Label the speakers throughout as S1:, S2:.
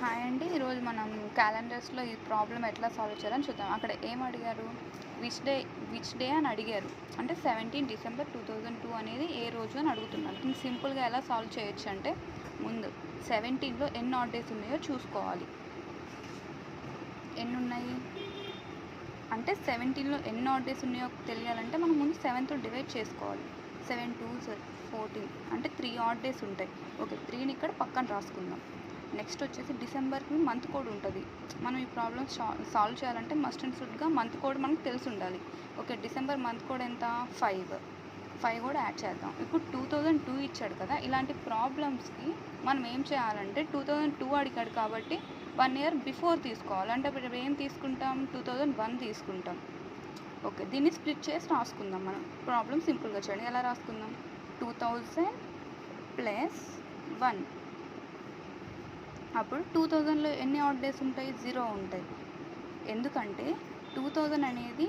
S1: Hi అండి. ఈరోజు మనం క్యాలెండర్స్లో ఈ ప్రాబ్లం ఎట్లా సాల్వ్ చేయాలని చూద్దాం. అక్కడ ఏం అడిగారు, విచ్ డే అని అడిగారు. అంటే 17 డిసెంబర్ 2002 అనేది ఏ రోజు అని అడుగుతున్నారు. దీన్ని సింపుల్గా ఎలా సాల్వ్ చేయొచ్చు అంటే, ముందు 17లో ఎన్ని ఆడ్ డేస్ ఉన్నాయో చూసుకోవాలి. ఎన్ని ఉన్నాయి అంటే 17లో ఎన్ని ఆడ్ డేస్ ఉన్నాయో తెలియాలంటే మనం ముందు 7తో డివైడ్ చేసుకోవాలి. 7 2s 14 అంటే 3 ఆడ్ డేస్ ఉంటాయి. ఓకే, 3ని ఇక్కడ పక్కన రాసుకుందాం. నెక్స్ట్ వచ్చేసి డిసెంబర్కి మంత్ కోడ్ ఉంటుంది. మనం ఈ ప్రాబ్లమ్ సాల్వ్ చేయాలంటే మస్ట్ అండ్ షుడ్గా మంత్ కోడ్ మనకు తెలిసి ఉండాలి. ఓకే, డిసెంబర్ మంత్ కోడ్ ఎంత, 5 కూడా యాడ్ చేద్దాం. ఇప్పుడు 2002 ఇచ్చాడు కదా, ఇలాంటి ప్రాబ్లమ్స్కి మనం ఏం చేయాలంటే 2002 అడిగాడు కాబట్టి 1 ఇయర్ బిఫోర్ తీసుకోవాలి. అంటే ఇప్పుడు ఏం తీసుకుంటాం, 2001 తీసుకుంటాం. ఓకే, దీన్ని స్ప్లిట్ చేసి రాసుకుందాం. మనం ప్రాబ్లం సింపుల్గా చేయండి. ఎలా రాసుకుందాం, 2000 ప్లస్ 1. అప్పుడు 2000లో ఎన్ని ఆడ్ డేస్ ఉంటాయి, 0 ఉంటాయి. ఎందుకంటే 2000 అనేది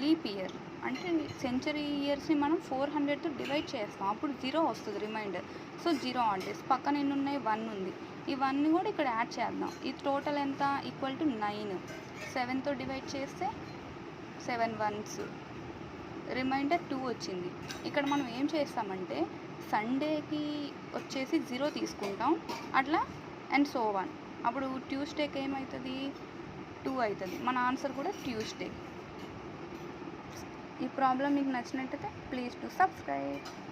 S1: లీప్ ఇయర్, అంటే సెంచరీ ఇయర్స్ని మనం 400తో డివైడ్ చేస్తాం. అప్పుడు 0 వస్తుంది రిమైండర్. So 0 odd days. పక్కన ఎన్ని ఉన్నాయి, 1 ఉంది. ఈ 1ని కూడా ఇక్కడ యాడ్ చేద్దాం. ఈ టోటల్ ఎంత, ఈక్వల్ టు 9. 7తో డివైడ్ చేస్తే 7 1s, రిమైండర్ 2 వచ్చింది. ఇక్కడ మనం ఏం చేస్తామంటే సండేకి వచ్చేసి 0 తీసుకుంటాం, అట్లా అండ్ సో వన్. అప్పుడు ట్యూస్డేకి ఏమవుతుంది, 2 అవుతుంది. మన ఆన్సర్ కూడా ట్యూస్డే. ఈ ప్రాబ్లం మీకు నచ్చినట్టయితే ప్లీజ్ టు సబ్స్క్రైబ్.